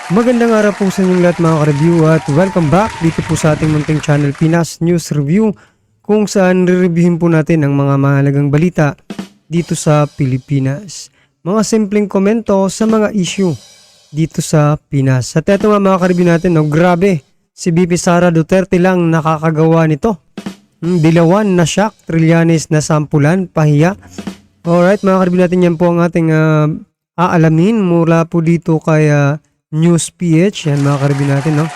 Magandang araw po sa inyong lahat mga ka-review at welcome back dito po sa ating munting channel Pinas News Review kung saan re-reviewin po natin ang mga mahalagang balita dito sa Pilipinas. Mga simpleng komento sa mga issue dito sa Pinas. At eto nga mga ka-review natin, no, grabe, si BP Sara Duterte lang nakakagawa nito. Dilawan na shock, Trillanes na sampulan, pahiya. Alright mga ka-review natin, yan po ang ating aalamin mula po dito kay News PH, yan mga ka-review natin, no?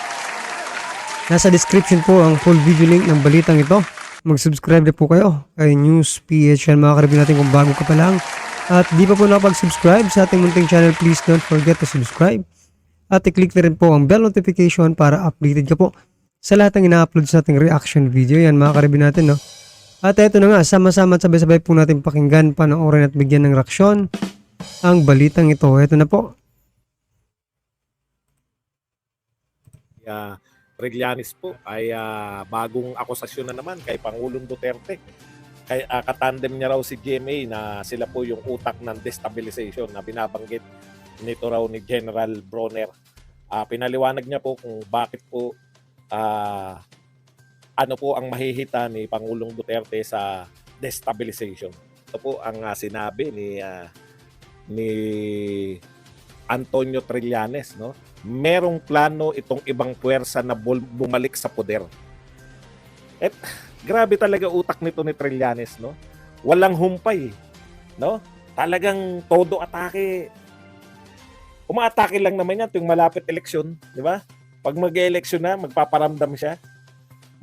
Nasa description po ang full video link ng balitang ito. Mag-subscribe na po kayo kay News PH, yan mga ka-review natin kung bago ka pa lang. At di pa po nakapag-subscribe sa ating munting channel, please don't forget to subscribe. At i-click na rin po ang bell notification para updated ka po sa lahat ng ina-upload sa ating reaction video, yan mga ka-review natin, no? At eto na nga, sama-sama at sabay-sabay po natin pakinggan, panoorin at bigyan ng reaksyon ang balitang ito. Eto na po. Trillanes po ay bagong akusasyon na naman kay Pangulong Duterte. Kay katandem niya raw si GMA na sila po yung utak ng destabilization na binabanggit nito raw ni General Bronner. Pinaliwanag niya po kung bakit po ano po ang mahihita ni Pangulong Duterte sa destabilization. Ito po ang sinabi ni Antonio Trillanes, no? Merong plano itong ibang puwersa na bumalik sa poder. At grabe talaga utak nito ni Trillanes, no? Walang humpay, no? Talagang todo atake. Umaatake lang naman yan tuwing malapit eleksyon, di ba? Pag mag-eleksyon na, magpaparamdam siya.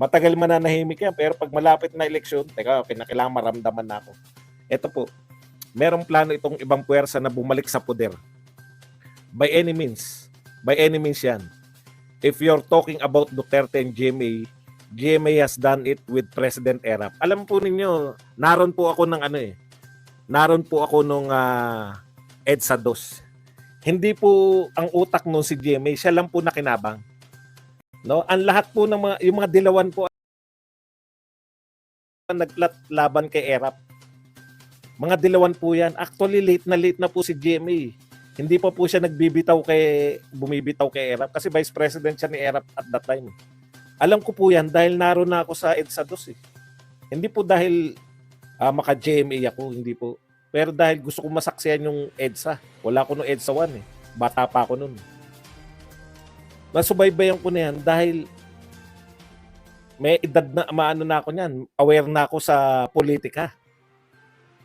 Matagal mananahimik yan, pero pag malapit na eleksyon, teka, kailangan maramdaman na ako. Ito po, merong plano itong ibang puwersa na bumalik sa poder. By any means yan. If you're talking about Duterte and GMA, GMA has done it with President Erap. Alam po ninyo, naroon po ako ng naroon po ako nung EDSA 2. Hindi po ang utak nung si GMA, siya lang po nakinabang. No? Ang lahat po ng yung mga dilawan po naglaban kay Erap. Mga dilawan po yan. Actually, late na po si GMA. Hindi pa po siya bumibitaw kay Erap kasi vice president siya ni Erap at that time. Alam ko po yan dahil naroon na ako sa EDSA 2 eh. Hindi po dahil maka-GMA ako, hindi po. Pero dahil gusto ko masaksihan yung EDSA. Wala ko nung EDSA 1 eh. Bata pa ako nun. Nasubaybayan ko na yan dahil may edad na, maano na ako niyan. Aware na ako sa politika.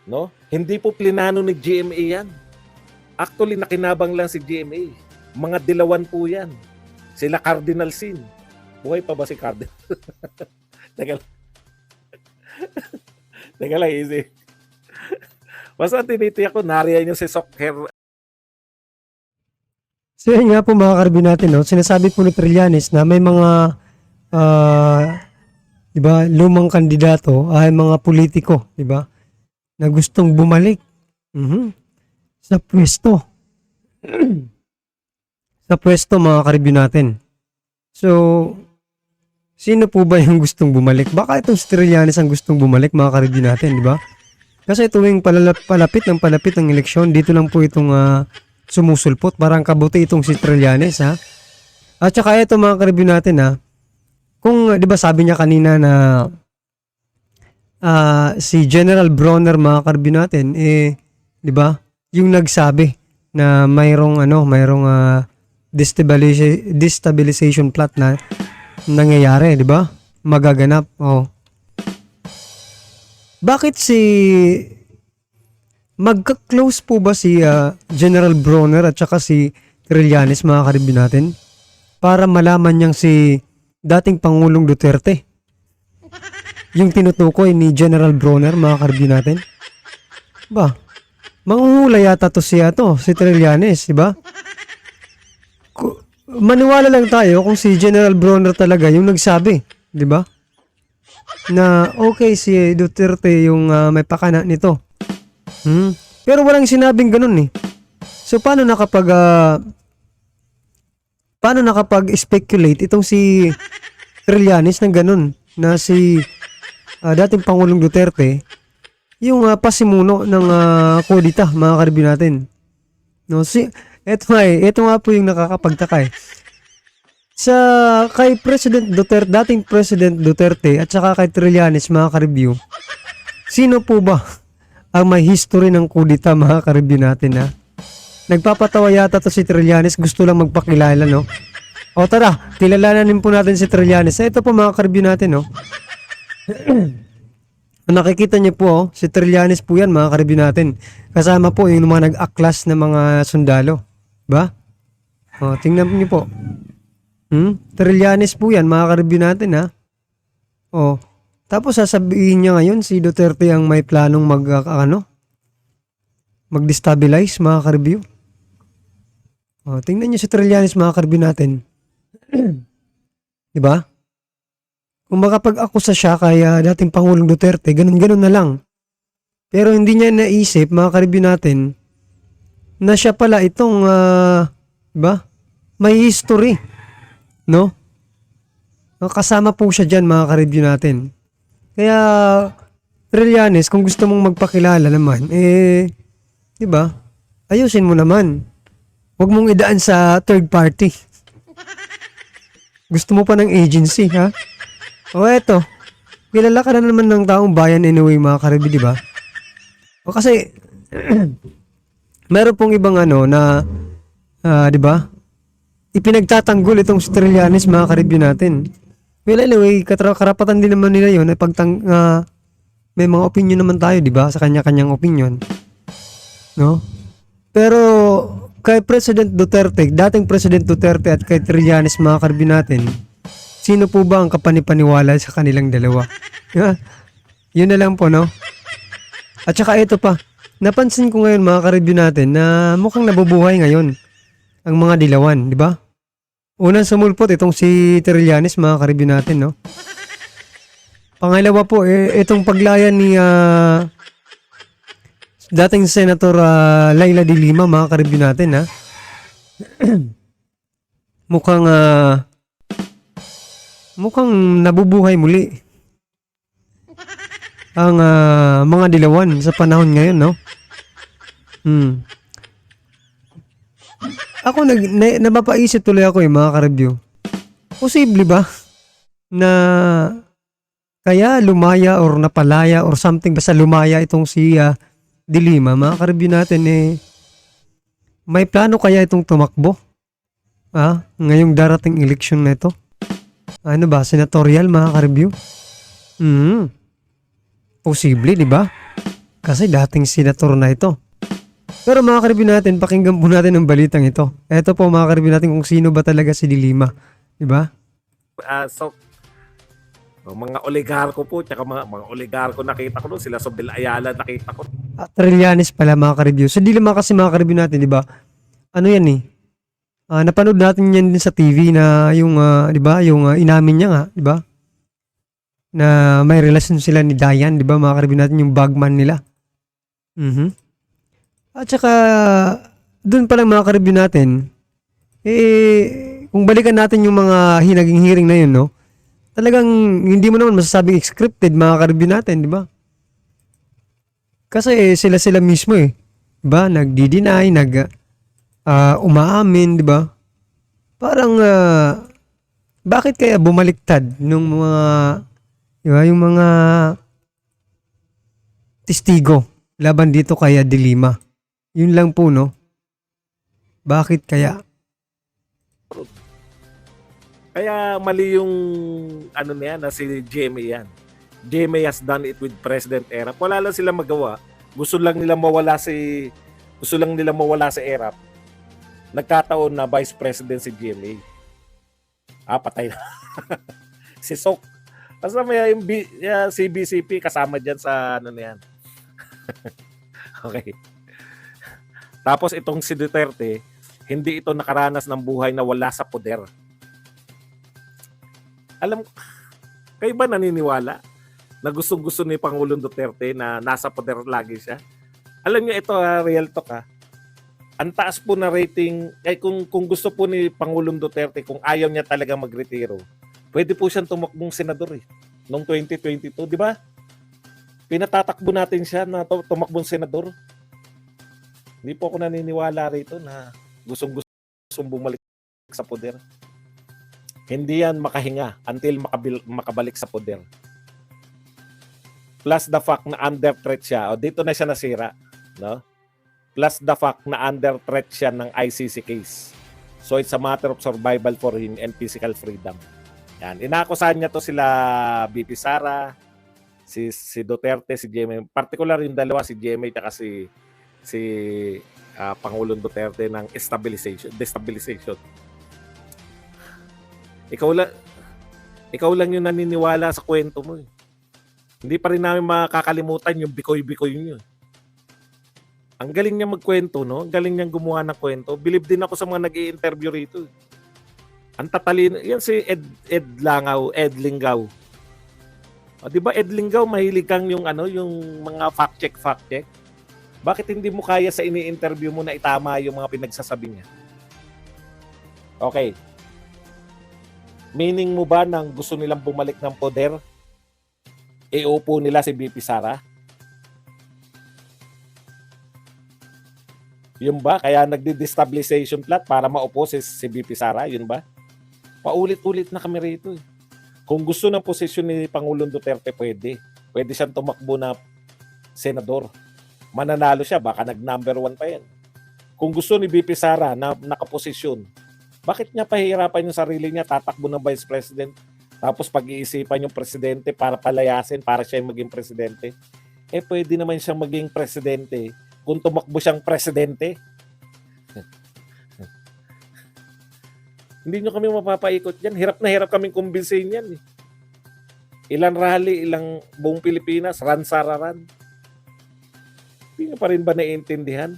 No? Hindi po plinano ni GMA yan. Actually, nakinabang lang si GMA. Mga dilawan po yan. Sila Cardinal Sin. Buhay pa ba si Cardinal? Teka lang, easy. Basta tinitiyak ko, nariyan yung si Sokher. So yun nga po mga ka-review natin, no? Sinasabi po ni Trillanes na may mga diba, lumang kandidato ay mga politiko, diba, na gustong bumalik sa pwesto. Sa pwesto mga ka-review natin. So, sino po ba yung gustong bumalik? Baka itong si Trillanes ang gustong bumalik mga ka-review natin, di ba? Kasi tuwing palapit ng eleksyon, dito lang po itong sumusulpot. Parang kabuti itong si Trillanes, ha? At saka ito mga ka-review natin, ha? Kung, di ba sabi niya kanina na si General Bronner mga ka-review natin, di ba? Yung nagsabi na mayroong destabilization plot na nangyayari, di ba? Magaganap. Oh. Bakit magka-close po ba si General Bronner at saka si Trillanes mga ka-review natin para malaman niyang si dating Pangulong Duterte yung tinutukoy ni General Bronner mga ka-review natin? Ba? Manguhula yata to si Trillanes, di ba? Maniwala lang tayo kung si General Bronner talaga yung nagsabi, di ba? Na okay si Duterte yung may pakana nito. Pero walang sinabing ganun eh. So paano nakapag-speculate itong si Trillanes ng ganun na si dating Pangulong Duterte yung pasimuno ng kudita, mga ka-review natin. No, ito nga po yung nakakapagtaka eh. Kay President Duterte, dating President Duterte at saka kay Trillanes, mga ka-review, sino po ba ang may history ng kudita, mga ka-review natin ha? Nagpapatawa yata to si Trillanes, gusto lang magpakilala, no? O tara, kilalanin po natin si Trillanes. Ito po mga ka-review natin, no? Nakikita niyo po, si Trillanes po yan, mga ka-review natin. Kasama po yung mga nag-aklas na mga sundalo. Ba? O, tingnan niyo po. Trillanes po yan, mga ka-review natin, ha? O, tapos sasabihin niya ngayon, si Duterte ang may planong mag-destabilize, mga ka-review. O, tingnan niyo si Trillanes, mga ka-review natin. Diba? Kung makapag-akusa siya kaya dating Pangulong Duterte, ganun-ganun na lang. Pero hindi niya naisip, mga ka-review natin, na siya pala itong, diba? May history. No? Kasama po siya dyan, mga ka-review natin. Kaya, Trillanes, kung gusto mong magpakilala naman, diba? Ayusin mo naman. Huwag mong idaan sa third party. Gusto mo pa ng agency, ha? O eto, kilala ka na naman ng taong bayan anyway, mga ka-review, diba? O kasi, meron pong ibang na, diba? Ipinagtatanggol itong si Trillanes, mga ka-review natin. Well, anyway, karapatan din naman nila yun. May mga opinion naman tayo, di ba? Sa kanya-kanyang opinion. No? Pero, kay President Duterte, dating President Duterte at kay Trillanes, mga ka-review natin, sino po ba ang kapanipaniwala sa kanilang dalawa? Yun na lang po, no? At saka ito pa, napansin ko ngayon, mga ka-review natin, na mukhang nabubuhay ngayon ang mga dilawan, di ba? Unang sumulpot itong si Trillanes, mga ka-review natin, no? Pangalawa po, itong paglaya ni dating Senator Laila de Lima, mga ka-review natin, ha? mukhang nabubuhay muli ang mga dilawan sa panahon ngayon, no? Ako napapaisip tuloy ako mga ka-review. Posible ba na kaya lumaya or napalaya or something, basta lumaya itong si de Lima, mga ka-review natin may plano kaya itong tumakbo? Ngayong darating eleksyon na ito? Ano ba, senatorial, mga ka-review? Posible, di ba? Kasi dating senator na ito. Pero mga ka-review natin, pakinggan po natin ang balitang ito. Ito po mga ka-review natin kung sino ba talaga si de Lima. Diba? Mga oligarko po, tsaka mga oligarko nakita ko doon, sila Sobel Ayala nakita ko. Trillanes pala, mga ka-review. So, de Lima kasi, mga ka-review natin, diba? Ano yan napanood natin yan din sa TV na yung, diba? Yung inamin niya nga, diba? Na may relasyon sila ni Dayan, diba? Mga ka-review natin, yung bagman nila. At saka, dun pa lang mga ka-review natin, kung balikan natin yung mga naging hearing na yun, no? Talagang hindi mo naman masasabing scripted, mga ka-review natin, di ba? Kasi sila mismo diba? Nagdi-deny, umaamin, di ba? Parang, bakit kaya bumaliktad nung mga, diba? Yung mga testigo laban dito kaya de Lima. Yun lang po, no? Bakit kaya? Kaya mali yung na si Jemmy yan. Jemmy has done it with President Erap. Wala lang sila magawa. Gusto lang nila mawala si Erap. Nagkataon na Vice President si Jemmy. Patay na. Si Sok. Basta may si BCP kasama dyan sa na yan. Okay. Tapos itong si Duterte, hindi ito nakaranas ng buhay na wala sa poder. Kayo ba naniniwala na gustong-gusto ni Pangulong Duterte na nasa poder lagi siya? Alam niyo ito, real talk . Ang taas po na rating, kung gusto po ni Pangulong Duterte, kung ayaw niya talaga magretiro, pwede po siyang tumakbong senador noong 2022, di ba? Pinatatakbo natin siya na tumakbong senador. Hindi po ako naniniwala rito na gustong bumalik sa poder. Hindi yan makahinga until makabalik sa poder. Plus the fact na under threat siya, o dito na siya nasira, no? Plus the fact na under threat siya ng ICC case. So it's a matter of survival for him and physical freedom. Yan, inakusahan niya to sila BP Sara, si Duterte, si GMA, particular yung dalawa, si GMA at si Pangulong Duterte ng destabilization. Ikaw lang yung naniniwala sa kwento mo. Hindi pa rin namin makakalimutan yung bikoy-bikoy niyo. Ang galing niya magkwento, no? Ang galing niyang gumawa ng kwento. Believe din ako sa mga nag-i-interview rito. Ang tatalino. Yan si Ed Lingaw. O, di ba Ed Lingaw, mahilig kang yung mga fact check. Bakit hindi mo kaya sa ini-interview mo na itama yung mga pinagsasabi niya? Okay. Meaning mo ba nang gusto nilang bumalik ng poder, iupo nila si BP Sara? Yun ba? Kaya nagdi-destabilization plot para maupo si BP Sara? Yun ba? Paulit-ulit na kami rito. Kung gusto ng posisyon ni Pangulong Duterte, pwede. Pwede siyang tumakbo na senador. Mananalo siya, baka nag-number 1 pa yan. Kung gusto ni BP Sara na nakaposisyon, bakit niya pahihirapan yung sarili niya, tatakbo ng Vice President, tapos pag-iisipan yung presidente para palayasin, para siya yung maging presidente? Pwede naman siyang maging presidente kung tumakbo siyang presidente. Hindi nyo kami mapapaikot yan. Hirap na hirap kaming kumbinsin yan. Ilang rally, ilang buong Pilipinas, ran-sararan. Hindi nyo pa rin ba naiintindihan?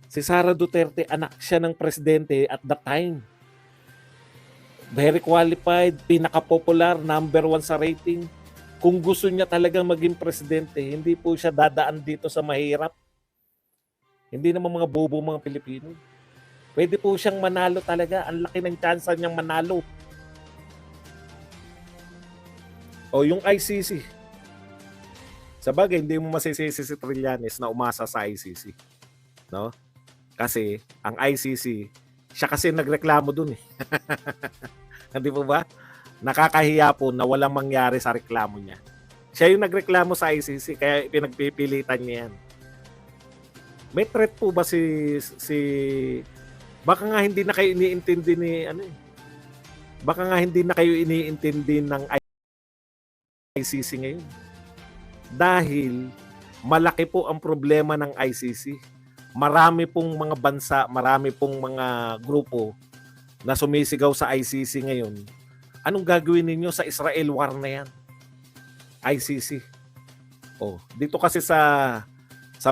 Si Sara Duterte, anak siya ng presidente at that time. Very qualified, pinaka-popular, number 1 sa rating. Kung gusto niya talagang maging presidente, hindi po siya dadaan dito sa mahirap. Hindi naman mga bobo mga Pilipino. Pwede po siyang manalo talaga. Ang laki ng chance niyang manalo. O yung ICC. Sabagay, hindi mo masisisi si Trillanes na umasa sa ICC. No? Kasi ang ICC, siya kasi nagreklamo dun eh. Hindi po ba? Nakakahiya po na walang mangyari sa reklamo niya. Siya yung nagreklamo sa ICC, kaya pinagpipilitan niya yan. May threat po ba baka nga hindi na kayo iniintindi baka nga hindi na kayo iniintindi ng ICC ngayon. Dahil malaki po ang problema ng ICC. Marami pong mga bansa, marami pong mga grupo na sumisigaw sa ICC ngayon. Anong gagawin ninyo sa Israel war na yan? ICC. Dito kasi sa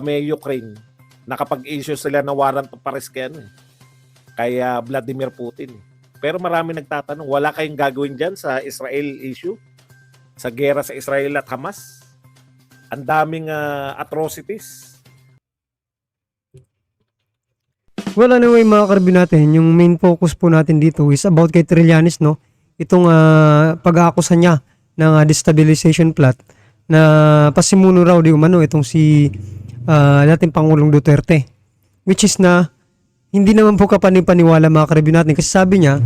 may Ukraine, nakapag-issue sila ng warrant of arrest kay Vladimir Putin. Pero marami nagtatanong, wala kayong gagawin dyan sa Israel issue? Sa gera sa Israel at Hamas? Ang daming atrocities. Well, anyway mga karbi natin, yung main focus po natin dito is about kay Trillanes, no? Itong pag-aakusa niya ng destabilization plot na pasimuno raw di umano itong si dating Pangulong Duterte. Which is na hindi naman po kapanipaniwala mga karbi natin kasi sabi niya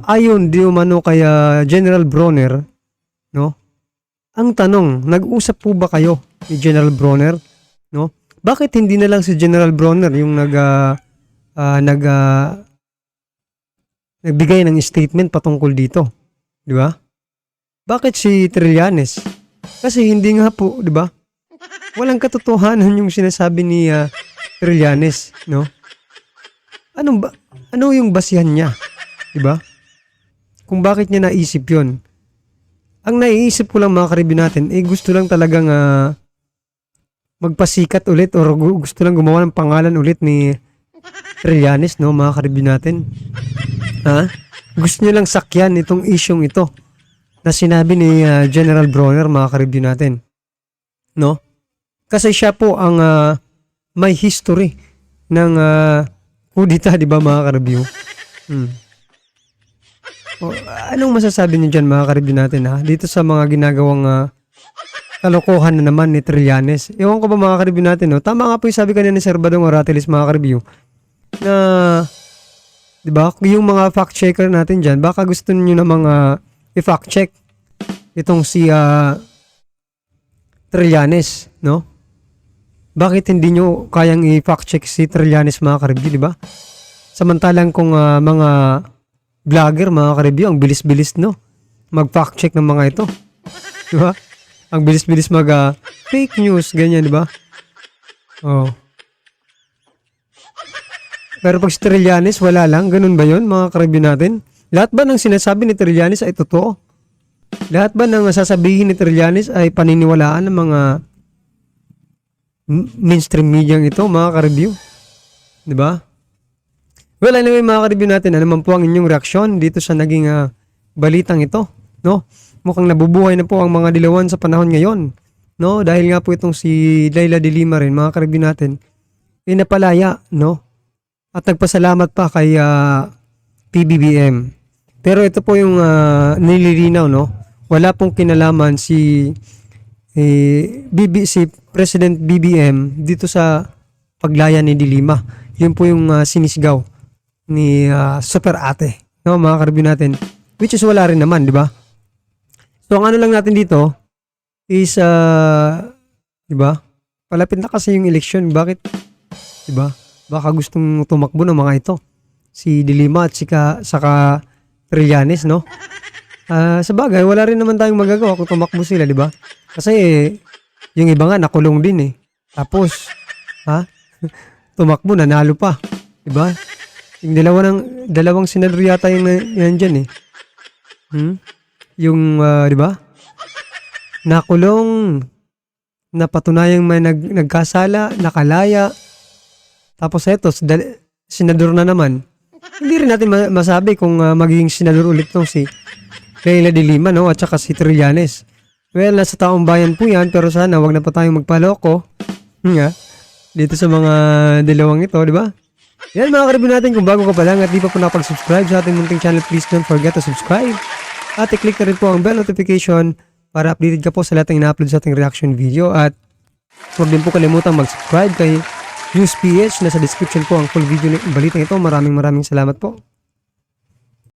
ayon di umano kay General Bronner, no? Ang tanong, nag-usap po ba kayo ni General Bronner, no? Bakit hindi na lang si General Bronner yung nagbigay ng statement patungkol dito, di ba? Bakit si Trillanes? Kasi hindi nga po, di ba? Walang katotohanan yung sinasabi ni Trillanes, no? Ano yung basihan niya, di ba? Kung bakit niya naisip 'yon. Ang naiisip ko lang mga karibi natin, gusto lang talagang magpasikat ulit or gusto lang gumawa ng pangalan ulit ni Trillanes, no, mga karibi natin. Gusto niya lang sakyan itong isyong ito na sinabi ni General Bronner, mga karibi natin. No? Kasi siya po ang may history ng kudita, di ba mga karibi? Anong masasabi niyo dyan mga karibi natin dito sa mga ginagawang kalokohan na naman ni Trillanes? Ewan ko ba mga karibi natin, no? Tama nga po yung sabi kanina ni Sir Badong Oratilis mga karibi. na 'di ba? Yung mga fact checker natin diyan, baka gusto niyo na mga i-fact check itong si Trillanes, no? Bakit hindi nyo kayang i-fact check si Trillanes mga ka-review, 'di ba? Samantalang kung mga vlogger mga ka-review, ang bilis-bilis no mag-fact check ng mga ito. 'Di ba? Ang bilis-bilis mag fake news ganyan, 'di ba? Oh. Pero pag si Trillanes, wala lang. Ganun ba yun, mga ka-review natin? Lahat ba ng sinasabi ni Trillanes ay totoo? Lahat ba ng sasabihin ni Trillanes ay paniniwalaan ng mga mainstream media ito, mga ka-review? Diba? Well, anyway, mga ka-review natin, ano man po ang inyong reaksyon dito sa naging balitang ito, no? Mukhang nabubuhay na po ang mga dilawan sa panahon ngayon, no? Dahil nga po itong si Leila de Lima rin, mga ka-review natin, napalaya, no? At nagpasalamat pa kay PBBM. Pero ito po yung nililinaw, no? Wala pong kinalaman si President BBM dito sa paglaya ni De Lima. Yun po yung sinisigaw ni Super Ate, no, mga ka-review natin. Which is wala rin naman, di ba? So ang ano lang natin dito is di ba? Palapit na kasi yung election. Bakit? Di ba? Baka gustong tumakbo ng mga ito. Si De Lima at saka Trillanes, no? Sa bagay, wala rin naman tayong magagawa kung tumakbo sila, di ba? Kasi yung iba nga nakulong din eh. Tapos, tumakbo, nanalo pa. Di ba? Yung dalawang senador yata yung yan dyan eh. Yung, di ba? Nakulong, napatunayang may nagkasala, nakalaya. Tapos eto, senador na naman. Hindi rin natin masabi kung magiging senador ulit nung si Leila de Lima, no? At saka si Trillanes. Well, nasa taong bayan po yan, pero sana wag na pa tayong magpaloko. Dito sa mga dalawang ito, di ba? Yan mga ka-review natin, kung bago ka pa lang at di pa po nakapag-subscribe sa ating munting channel, please don't forget to subscribe. At i-click na rin po ang bell notification para updated ka po sa lahat ng ina-upload sa ating reaction video. At huwag din po kalimutang mag-subscribe kay News PH. Nasa description po ang full video ng balitang ito. Maraming salamat po.